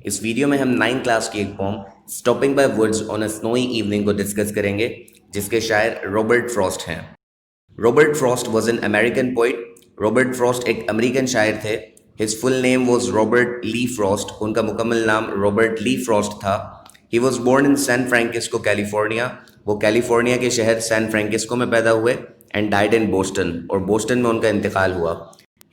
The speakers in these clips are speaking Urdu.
اس ویڈیو میں ہم 9 کلاس کی ایک poem stopping by woods on a snowy evening کو ڈسکس کریں گے جس کے شاعر رابرٹ فراسٹ ہیں۔ Robert Frost was an American poet. Robert Frost ایک امریکن شاعر تھے۔ His full name was Robert Lee Frost. ان کا مکمل نام رابرٹ لی فراسٹ تھا۔ He was born in San Francisco California. وہ کیلیفورنیا کے شہر سین فرانسسکو میں پیدا ہوئے اینڈ ڈائڈ ان بوسٹن، اور بوسٹن میں ان کا انتقال ہوا۔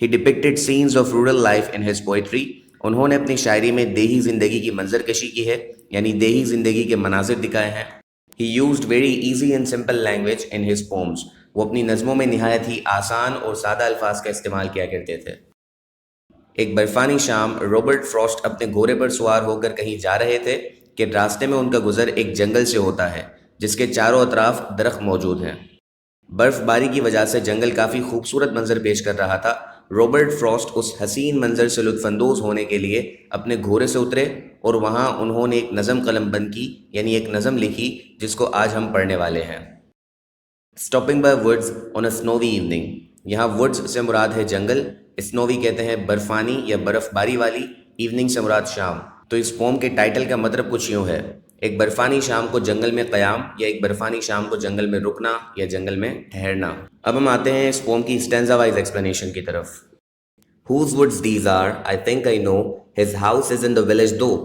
He depicted scenes of rural life in his poetry. انہوں نے اپنی شاعری میں دیہی زندگی کی منظر کشی کی ہے، یعنی دیہی زندگی کے مناظر دکھائے ہیں۔ He used very easy and simple language in his POMS. وہ اپنی نظموں میں نہایت ہی آسان اور سادہ الفاظ کا استعمال کیا کرتے تھے۔ ایک برفانی شام رابرٹ فراسٹ اپنے گھوڑے پر سوار ہو کر کہیں جا رہے تھے کہ راستے میں ان کا گزر ایک جنگل سے ہوتا ہے جس کے چاروں اطراف درخت موجود ہیں۔ برف باری کی وجہ سے جنگل کافی خوبصورت منظر پیش کر رہا تھا۔ رابرٹ فراسٹ اس حسین منظر سے لطف اندوز ہونے کے لیے اپنے گھوڑے سے اترے اور وہاں انہوں نے ایک نظم قلم بند کی، یعنی ایک نظم لکھی جس کو آج ہم پڑھنے والے ہیں۔ Stopping by woods on a snowy evening. یہاں وڈز سے مراد ہے جنگل، سنووی کہتے ہیں برفانی یا برف باری والی، ایوننگ سے مراد شام۔ تو اس پوم کے ٹائٹل کا مطلب کچھ یوں ہے: ایک برفانی شام کو جنگل میں قیام، یا ایک برفانی شام کو جنگل میں رکنا یا جنگل میں ٹھہرنا۔ اب ہم آتے ہیں اس پوم کی اسٹینزا وائز ایکسپلینیشن کی طرف۔ Whose woods these are, I think I know. His house is in the village though.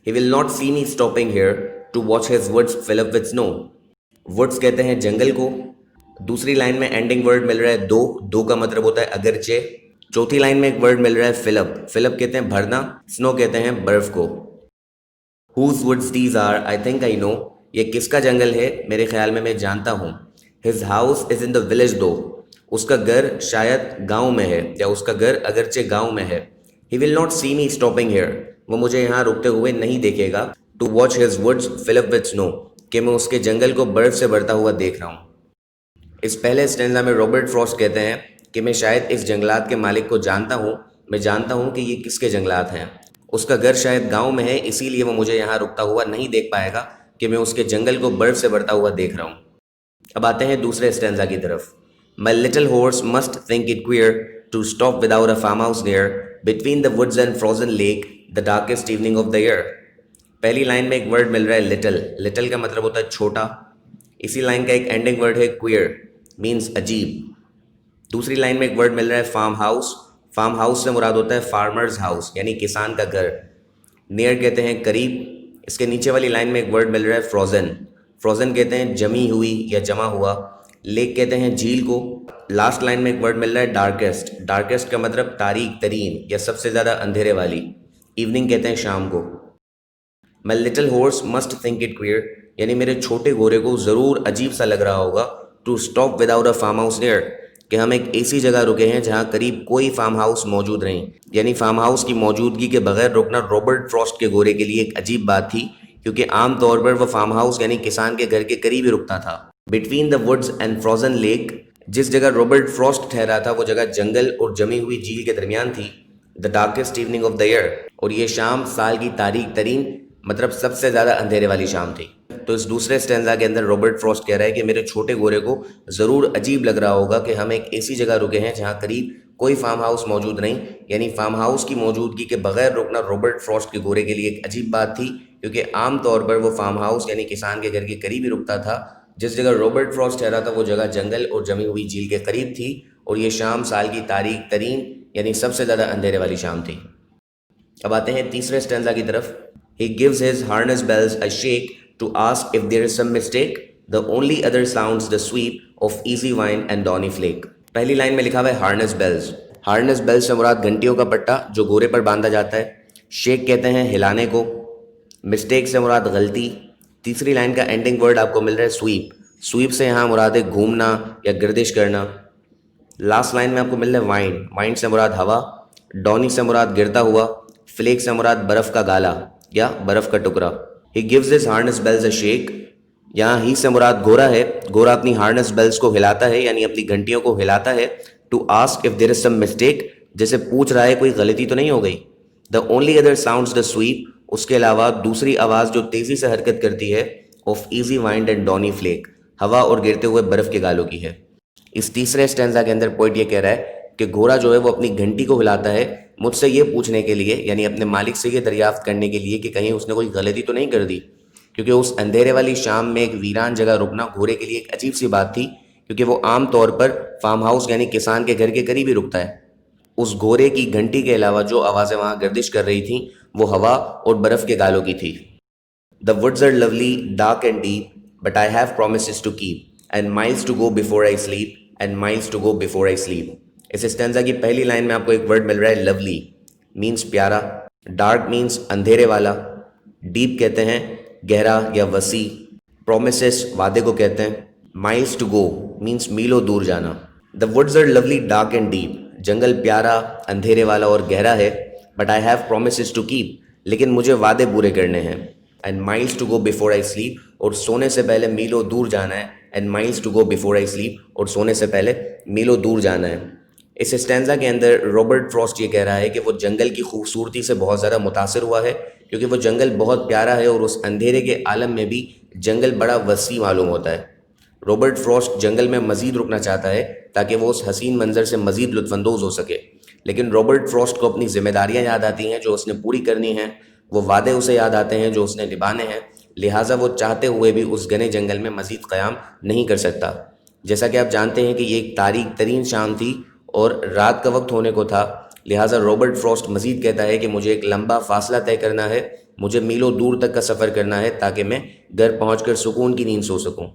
He will not see me stopping here to watch his woods fill up with snow. Woods کہتے ہیں جنگل کو۔ دوسری لائن میں اینڈنگ ورڈ مل رہا ہے دو، دو کا مطلب ہوتا ہے اگرچہ۔ چوتھی لائن میں ایک ورڈ مل رہا ہے فل اپ، فل اپ کہتے ہیں بھرنا، سنو کہتے ہیں برف کو۔ Whose woods these are, I think I know. یہ کس کا جنگل ہے؟ میرے خیال میں جانتا ہوں۔ His house is in the village though. اس کا گھر شاید گاؤں میں ہے، یا اس کا گھر اگرچہ گاؤں میں ہے۔ He will not see me stopping here. وہ مجھے یہاں رکتے ہوئے نہیں دیکھے گا۔ To watch his woods fill up with snow. کہ میں اس کے جنگل کو برف سے بھرتا ہوا دیکھ رہا ہوں۔ اس پہلے اسٹینزا میں رابرٹ فراسٹ کہتے ہیں کہ میں شاید اس جنگلات کے مالک کو جانتا ہوں، میں جانتا ہوں کہ یہ کس کے جنگلات ہیں۔ اس کا گھر شاید گاؤں میں ہے، اسی لیے وہ مجھے یہاں رکتا ہوا نہیں دیکھ پائے گا کہ میں اس کے جنگل کو برف سے بھرتا ہوا دیکھ رہا ہوں۔ اب آتے ہیں دوسرے اسٹینزا کی طرف۔ My little horse must think it queer to stop without a farmhouse near, between the woods and frozen lake, the darkest evening of the year. پہلی لائن میں ایک ورڈ مل رہا ہے لٹل، لٹل کا مطلب ہوتا ہے چھوٹا۔ اسی لائن کا ایک اینڈنگ ورڈ ہے queer، means عجیب۔ دوسری لائن میں ایک ورڈ مل رہا ہے فارم ہاؤس، فارم ہاؤس سے مراد ہوتا ہے فارمرز ہاؤس، یعنی کسان کا گھر۔ نیئر کہتے ہیں قریب۔ اس کے نیچے والی لائن میں ایک ورڈ مل رہا ہے فروزن، فروزن کہتے ہیں جمی ہوئی یا جمع ہوا۔ لیک کہتے ہیں جھیل کو۔ لاسٹ لائن میں ایک ورڈ مل رہا ہے ڈارکیسٹ، ڈارکیسٹ کا مطلب تاریک ترین یا سب سے زیادہ اندھیرے والی۔ ایوننگ کہتے ہیں شام کو۔ My little horse must think it queer، یعنی میرے چھوٹے گھوڑے کو ضرور عجیب سا لگ رہا ہوگا to stop without a farm house near، کہ ہم ایک ایسی جگہ رکے ہیں جہاں قریب کوئی فارم ہاؤس موجود نہیں، یعنی فارم ہاؤس کی موجودگی کے بغیر رکنا رابرٹ فراسٹ کے گھوڑے کے لیے ایک عجیب بات تھی، کیونکہ عام طور پر وہ فارم ہاؤس یعنی کسان کے گھر کے قریب ہی رکتا تھا۔ Between the woods and frozen lake, جس جگہ رابرٹ فراسٹ ٹھہرا تھا وہ جگہ جنگل اور جمی ہوئی جھیل کے درمیان تھی۔ دا ڈارکیسٹ ایوننگ آف دا ایئر، اور یہ شام سال کی تاریک ترین مطلب سب سے زیادہ اندھیرے والی شام تھی۔ تو اس دوسرے اسٹینزا کے اندر رابرٹ فراسٹ کہہ رہا ہے کہ میرے چھوٹے گھوڑے کو ضرور عجیب لگ رہا ہوگا کہ ہم ایک ایسی جگہ رکے ہیں جہاں قریب کوئی فارم ہاؤس موجود نہیں، یعنی فارم ہاؤس کی موجودگی کے بغیر رکنا رابرٹ فراسٹ کے گھوڑے کے لیے ایک عجیب بات تھی، کیونکہ عام طور پر وہ فارم ہاؤس یعنی کسان کے گھر کے قریب ہی رکتا تھا۔ جس جگہ رابرٹ فراسٹ ٹھہرا تھا وہ جگہ جنگل اور جمی ہوئی جھیل کے قریب تھی، اور یہ شام سال کی تاریک ترین یعنی سب سے زیادہ اندھیرے والی شام تھی۔ اب آتے ہیں تیسرے اسٹینزا کی طرف۔ He gives his harness bells a shake to ask if there is some mistake. The only other sounds the sweep of easy wine and dawny flake. پہلی لائن میں لکھا ہوا ہے harness bells. harness bells سے مراد گھنٹیوں کا پٹا جو گھوڑے پر باندھا جاتا ہے۔ shake کہتے ہیں ہلانے کو۔ mistake سے مراد غلطی۔ تیسری لائن کا اینڈنگ ورڈ آپ کو مل رہا ہے sweep. sweep سے یہاں مراد ہے گھومنا یا گردش کرنا۔ لاسٹ لائن میں آپ کو مل رہا ہے wine. wine سے مراد ہوا۔ dawny سے مراد گرتا ہوا۔ flake سے مراد برف کا گالا یا برف کا ٹکڑا۔ He gives his harness bells a shake. یہاں ہی سے مراد گھوڑا ہے۔ گھوڑا اپنی ہارنس بیلز کو ہلاتا ہے، یعنی اپنی گھنٹیوں کو ہلاتا ہے۔ to ask if there is some mistake، جیسے پوچھ رہا ہے کوئی غلطی تو نہیں ہو گئی۔ the only other sounds the sweep، اس کے علاوہ دوسری آواز جو تیزی سے حرکت کرتی ہے of easy wind and dawny flake، ہوا اور گرتے ہوئے برف کے گالوں کی ہے۔ اس تیسرے اسٹینزا کے اندر پوئٹ یہ کہہ رہا ہے کہ گھوڑا جو ہے وہ اپنی گھنٹی کو ہلاتا ہے مجھ سے یہ پوچھنے کے لیے، یعنی اپنے مالک سے یہ دریافت کرنے کے لیے کہ کہیں اس نے کوئی غلطی تو نہیں کر دی، کیونکہ اس اندھیرے والی شام میں ایک ویران جگہ رکنا گھوڑے کے لیے ایک عجیب سی بات تھی، کیونکہ وہ عام طور پر فارم ہاؤس یعنی کسان کے گھر کے قریب ہی رکتا ہے۔ اس گھوڑے کی گھنٹی کے علاوہ جو آوازیں وہاں گردش کر رہی تھیں وہ ہوا اور برف کے گالوں کی تھی۔ The woods are lovely, dark and deep, but I have promises to keep, and miles to go before I sleep, and miles to go before I sleep۔ اس اسٹینزا کی پہلی لائن میں آپ کو ایک ورڈ مل رہا ہے lovely، مینس پیارا، ڈارک مینس اندھیرے والا، ڈیپ کہتے ہیں گہرا یا وسیع، پرومسز وعدے کو کہتے ہیں، miles to go مینس میلوں دور جانا۔ The woods are lovely, dark and deep، جنگل پیارا، اندھیرے والا اور گہرا ہے، but I have promises to keep، لیکن مجھے وعدے پورے کرنے ہیں، and miles to go before I sleep، اور سونے سے پہلے میلوں دور جانا ہے، and miles to go before I sleep، اور سونے سے پہلے میلوں دور جانا ہے۔ اس اسٹینزا کے اندر رابرٹ فراسٹ یہ کہہ رہا ہے کہ وہ جنگل کی خوبصورتی سے بہت زیادہ متاثر ہوا ہے، کیونکہ وہ جنگل بہت پیارا ہے اور اس اندھیرے کے عالم میں بھی جنگل بڑا وسیع معلوم ہوتا ہے۔ رابرٹ فراسٹ جنگل میں مزید رکنا چاہتا ہے تاکہ وہ اس حسین منظر سے مزید لطف اندوز ہو سکے، لیکن رابرٹ فراسٹ کو اپنی ذمہ داریاں یاد آتی ہیں جو اس نے پوری کرنی ہیں، وہ وعدے اسے یاد آتے ہیں جو اس نے نبھانے ہیں، لہٰذا وہ چاہتے ہوئے بھی اس گھنے جنگل میں مزید قیام نہیں کر سکتا۔ جیسا کہ آپ جانتے ہیں کہ یہ ایک تاریک ترین شام تھی اور رات کا وقت ہونے کو تھا، لہٰذا رابرٹ فراسٹ مزید کہتا ہے کہ مجھے ایک لمبا فاصلہ طے کرنا ہے، مجھے میلوں دور تک کا سفر کرنا ہے تاکہ میں گھر پہنچ کر سکون کی نیند سو سکوں۔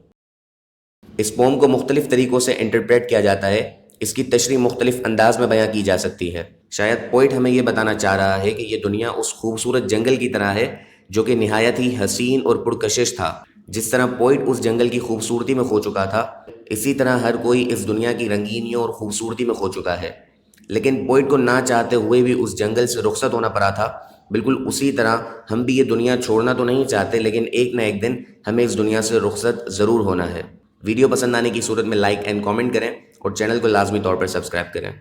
اس پوم کو مختلف طریقوں سے انٹرپریٹ کیا جاتا ہے، اس کی تشریح مختلف انداز میں بیان کی جا سکتی ہے۔ شاید پوئٹ ہمیں یہ بتانا چاہ رہا ہے کہ یہ دنیا اس خوبصورت جنگل کی طرح ہے جو کہ نہایت ہی حسین اور پرکشش تھا۔ جس طرح پوئٹ اس جنگل کی خوبصورتی میں کھو چکا تھا، اسی طرح ہر کوئی اس دنیا کی رنگینیوں اور خوبصورتی میں کھو چکا ہے، لیکن پوئٹ کو نہ چاہتے ہوئے بھی اس جنگل سے رخصت ہونا پڑا تھا۔ بالکل اسی طرح ہم بھی یہ دنیا چھوڑنا تو نہیں چاہتے، لیکن ایک نہ ایک دن ہمیں اس دنیا سے رخصت ضرور ہونا ہے۔ ویڈیو پسند آنے کی صورت میں لائک اینڈ کامنٹ کریں اور چینل کو لازمی طور پر سبسکرائب کریں۔